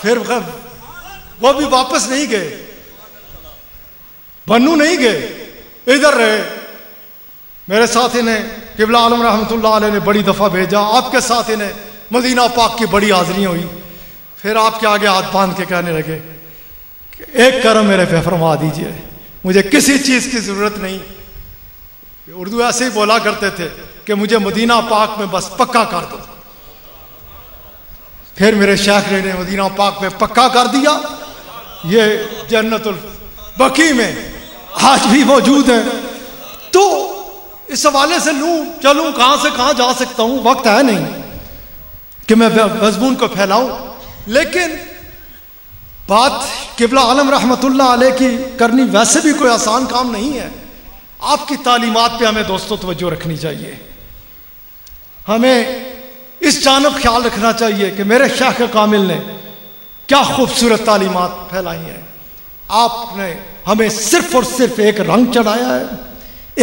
پھر وہ بھی واپس نہیں گئے، بنو نہیں گئے، ادھر رہے۔ میرے ساتھی نے قبلہ عالم رحمۃ اللہ علیہ نے بڑی دفعہ بھیجا، آپ کے ساتھی نے مدینہ پاک کی بڑی حاضری ہوئی، پھر آپ کے آگے ہاتھ باندھ کے کہنے لگے کہ ایک کرم میرے پہ فرما دیجئے، مجھے کسی چیز کی ضرورت نہیں۔ اردو ایسے ہی بولا کرتے تھے کہ مجھے مدینہ پاک میں بس پکا کر دو۔ پھر میرے شیخ نے مدینہ پاک میں پکا کر دیا۔ یہ جنت البقیع میں آج بھی موجود ہے۔ تو اس حوالے سے لوں چلوں کہاں سے کہاں جا سکتا ہوں، وقت ہے نہیں کہ میں مضمون کو پھیلاؤں، لیکن بات قبلہ عالم رحمۃ اللہ علیہ کی کرنی ویسے بھی کوئی آسان کام نہیں ہے۔ آپ کی تعلیمات پہ ہمیں دوستوں توجہ رکھنی چاہیے، ہمیں اس جانب خیال رکھنا چاہیے کہ میرے شیخ کامل نے کیا خوبصورت تعلیمات پھیلائی ہیں۔ آپ نے ہمیں صرف اور صرف ایک رنگ چڑھایا ہے،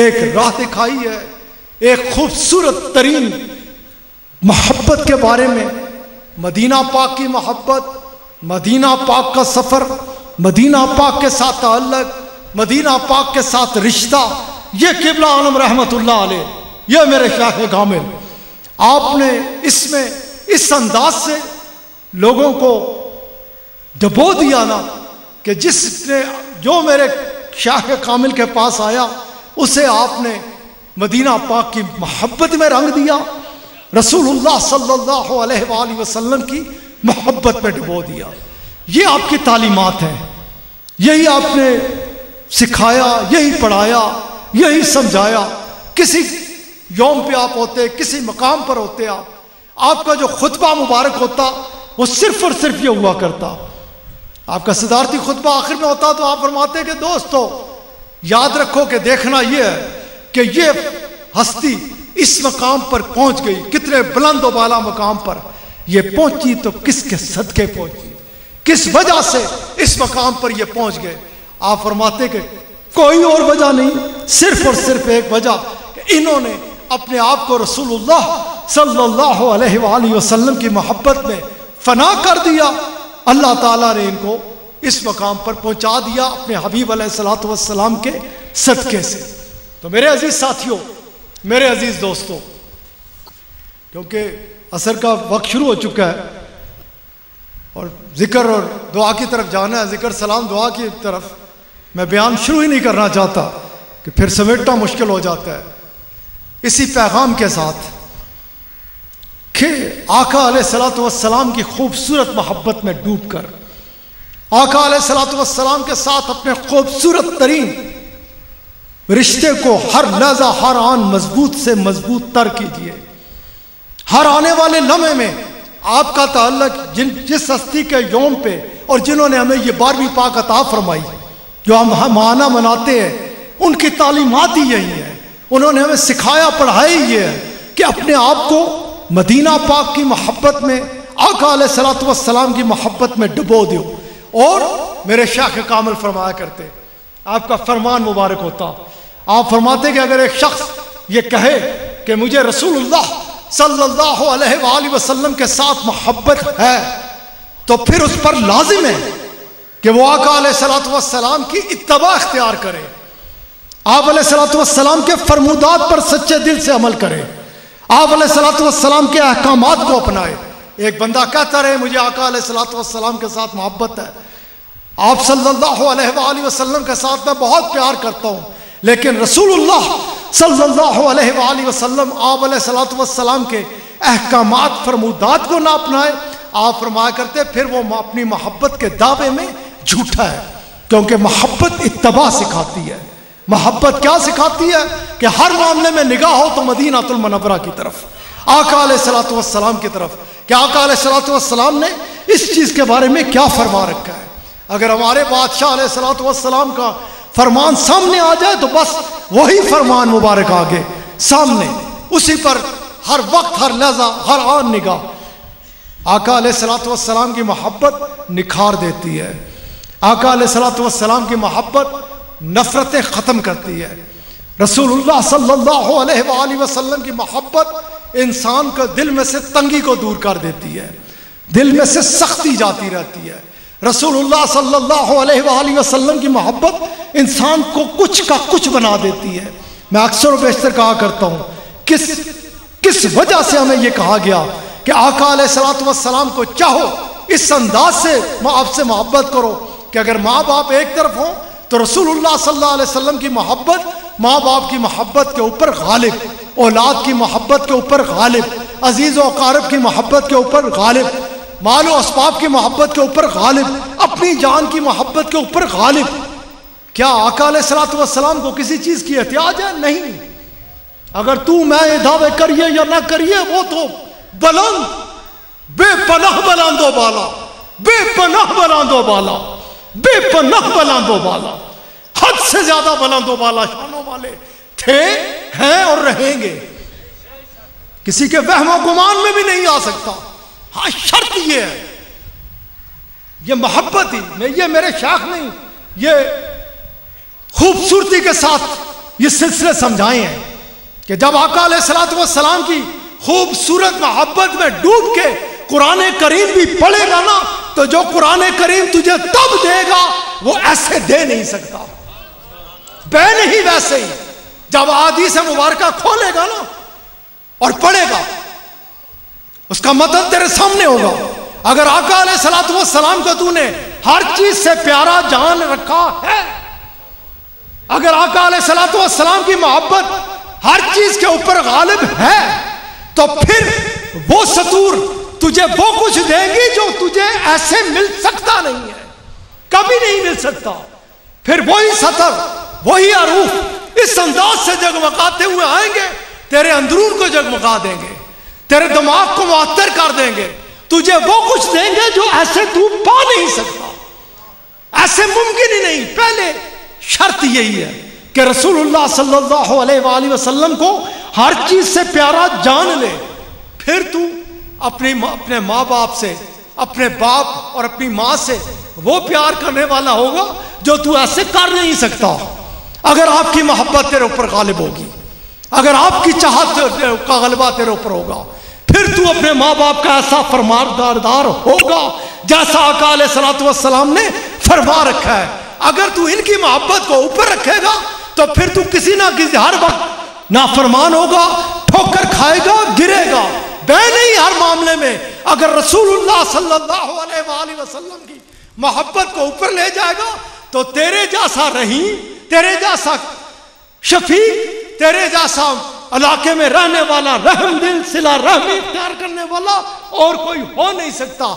ایک راہ دکھائی ہے، ایک خوبصورت ترین محبت کے بارے میں، مدینہ پاک کی محبت، مدینہ پاک کا سفر، مدینہ پاک کے ساتھ تعلق، مدینہ پاک کے ساتھ رشتہ، یہ قبلہ عالم رحمۃ اللہ علیہ، یہ میرے شیخ کامل، آپ نے اس میں اس انداز سے لوگوں کو ڈبو دیا نا کہ جس نے جو میرے شیخ کامل کے پاس آیا اسے آپ نے مدینہ پاک کی محبت میں رنگ دیا، رسول اللہ صلی اللہ علیہ وآلہ وسلم کی محبت میں ڈبو دیا۔ یہ آپ کی تعلیمات ہیں، یہی آپ نے سکھایا، یہی پڑھایا، یہی سمجھایا۔ کسی یوم پہ آپ ہوتے، کسی مقام پر ہوتے، آپ کا جو خطبہ مبارک ہوتا وہ صرف اور صرف یہ ہوا کرتا، آپ کا صدارتی خطبہ آخر میں ہوتا تو آپ فرماتے کہ دوستو یاد رکھو کہ دیکھنا یہ ہے کہ یہ ہستی اس مقام پر پہنچ گئی، کتنے بلند و بالا مقام پر یہ پہنچی تو کس کے صدقے پہنچی، کس وجہ سے اس مقام پر یہ پہنچ گئے۔ آپ فرماتے کہ کوئی اور وجہ نہیں، صرف اور صرف ایک وجہ کہ انہوں نے اپنے آپ کو رسول اللہ صلی اللہ علیہ وآلہ وسلم کی محبت میں فنا کر دیا، اللہ تعالیٰ نے ان کو اس مقام پر پہنچا دیا اپنے حبیب علیہ الصلوۃ والسلام کے صدقے سے۔ تو میرے عزیز ساتھیوں، میرے عزیز دوستوں، کیونکہ عصر کا وقت شروع ہو چکا ہے اور ذکر اور دعا کی طرف جانا ہے، ذکر سلام دعا کی طرف، میں بیان شروع ہی نہیں کرنا چاہتا کہ پھر سمیٹنا مشکل ہو جاتا ہے۔ اسی پیغام کے ساتھ کہ آقا علیہ الصلوۃ والسلام کی خوبصورت محبت میں ڈوب کر آقا علیہ الصلوۃ والسلام کے ساتھ اپنے خوبصورت ترین رشتے کو ہر لحظہ ہر آن مضبوط سے مضبوط تر کیجیے۔ ہر آنے والے لمحے میں آپ کا تعلق جس ہستی کے یوم پہ اور جنہوں نے ہمیں یہ 12ویں پاک عطا فرمائی جو ہم ماہانہ مناتے ہیں، ان کی تعلیمات ہی یہی ہے، انہوں نے ہمیں سکھایا پڑھائی یہ ہے کہ اپنے آپ کو مدینہ پاک کی محبت میں، آقا علیہ الصلوۃ والسلام کی محبت میں ڈبو دو۔ اور میرے شیخ کامل فرمایا کرتے، آپ کا فرمان مبارک ہوتا، آپ فرماتے کہ اگر ایک شخص یہ کہے کہ مجھے رسول اللہ صلی اللہ علیہ وآلہ وسلم کے ساتھ محبت ہے تو پھر اس پر لازم ہے کہ وہ آقا علیہ الصلوۃ والسلام کی اتباع اختیار کرے، آپ علیہ الصلوۃ والسلام کے فرمودات پر سچے دل سے عمل کرے، آپ علیہ الصلوۃ والسلام کے احکامات کو اپنائے۔ ایک بندہ کہتا رہے مجھے آقا علیہ الصلوۃ والسلام کے ساتھ محبت ہے، آپ صلی اللہ علیہ وآلہ وسلم کے ساتھ میں بہت پیار کرتا ہوں، لیکن رسول اللہ صلی اللہ علیہ وآلہ وسلم آپ علیہ الصلوۃ والسلام کے احکامات فرمودات کو نہ اپنائے، آپ فرمایا کرتے پھر وہ اپنی محبت کے دعوے میں جھوٹا ہے، کیونکہ محبت اتباع سکھاتی ہے۔ محبت کیا سکھاتی ہے کہ ہر معاملے میں نگاہ ہو تو مدینہ المنورہ کی طرف، آقا علیہ الصلوۃ والسلام کی طرف، کہ آقا علیہ الصلوۃ والسلام نے اس چیز کے بارے میں کیا فرما رکھا ہے۔ اگر ہمارے بادشاہ علیہ الصلوۃ والسلام کا فرمان سامنے آ جائے تو بس وہی فرمان مبارک آگے سامنے، اسی پر ہر وقت ہر لحظہ ہر آن نگاہ۔ آقا علیہ الصلوۃ والسلام کی محبت نکھار دیتی ہے، آقا علیہ الصلوۃ والسلام کی محبت نفرتیں ختم کرتی ہے، رسول اللہ صلی اللہ علیہ وآلہ وسلم کی محبت انسان کو دل میں سے تنگی کو دور کر دیتی ہے۔ دل میں سے سختی جاتی رہتی ہے. رسول اللہ صلی اللہ علیہ وآلہ وسلم کی محبت انسان کو کچھ کا کچھ بنا دیتی ہے. میں اکثر و بیشتر کہا کرتا ہوں کس وجہ سے ہمیں یہ کہا گیا کہ آقا علیہ الصلوۃ والسلام کو چاہو, اس انداز سے آپ سے محبت کرو کہ اگر ماں باپ ایک طرف ہوں تو رسول اللہ صلی اللہ علیہ وسلم کی محبت ماں باپ کی محبت کے اوپر غالب, اولاد کی محبت کے اوپر غالب, عزیز و اقارب کی محبت کے اوپر غالب, مال و اسباب کی محبت کے اوپر غالب, اپنی جان کی محبت کے اوپر غالب. کیا آقا علیہ الصلوۃ والسلام کو کسی چیز کی احتیاج ہے؟ نہیں. اگر تو میں یہ دعوے کریے یا نہ کریے, وہ تو بلند, بے پناہ بلند و بالا, بے پناہ بلند و بالا, بے پناہ بلند و بالا, حد سے زیادہ بلند و بالا شانوں والے تھے, ہیں اور رہیں گے. کسی کے وہم و گمان میں بھی نہیں آ سکتا. ہاں شرط یہ ہے, یہ محبت ہی میں, یہ میرے شیخ نہیں, یہ خوبصورتی کے ساتھ یہ سلسلے سمجھائے ہیں کہ جب آقا علیہ الصلوۃ والسلام کی خوبصورت محبت میں ڈوب کے قرآن کریم بھی پڑھے گا نا, تو جو قرآن کریم تجھے تب دے گا وہ ایسے دے نہیں سکتا, بے نہیں ویسے ہی. جب احادیث مبارکہ کھولے گا نا اور پڑھے گا, اس کا مطلب تیرے سامنے ہوگا. اگر آقا علیہ الصلوۃ والسلام کو تو نے ہر چیز سے پیارا جان رکھا ہے, اگر آقا علیہ الصلوۃ والسلام کی محبت ہر چیز کے اوپر غالب ہے, تو پھر وہ سطور تجھے وہ کچھ دیں گی جو تجھے ایسے مل سکتا نہیں ہے, کبھی نہیں مل سکتا. پھر وہی سطر, وہی عروف اس انداز سے جگمگاتے ہوئے آئیں گے, تیرے اندرون کو جگمگا دیں گے, تیرے دماغ کو معطر کر دیں گے, تجھے وہ کچھ دیں گے جو ایسے تو پا نہیں سکتا, ایسے ممکن ہی نہیں. پہلے شرط یہی ہے کہ رسول اللہ صلی اللہ علیہ وآلہ وسلم کو ہر چیز سے پیارا جان لے, پھر تو اپنے ماں باپ سے, اپنے باپ اور اپنی ماں سے وہ پیار کرنے والا ہوگا جو تو ایسے کر نہیں سکتا. اگر آپ کی محبت تیرے اوپر غالب ہوگی, اگر آپ کی چاہت کا غلبہ تیرے اوپر ہوگا, پھر تو اپنے ماں باپ کا ایسا فرماندار ہوگا جیسا آقا علیہ الصلوۃ والسلام نے فرما رکھا ہے. اگر تو ان کی محبت کو اوپر رکھے گا تو پھر تو کسی نہ کسی ہر وقت نافرمان ہوگا, ٹھوکر کھائے گا, گرے گا, بے نہیں ہر معاملے میں. اگر رسول اللہ صلی اللہ علیہ وآلہ وسلم کی محبت کو اوپر لے جائے گا تو تیرے جیسا رحیم, تیرے جیسا شفیق, تیرے جیسا علاقے میں رہنے والا, رحم دل, صلہ رحمی اختیار کرنے والا اور کوئی ہو نہیں سکتا.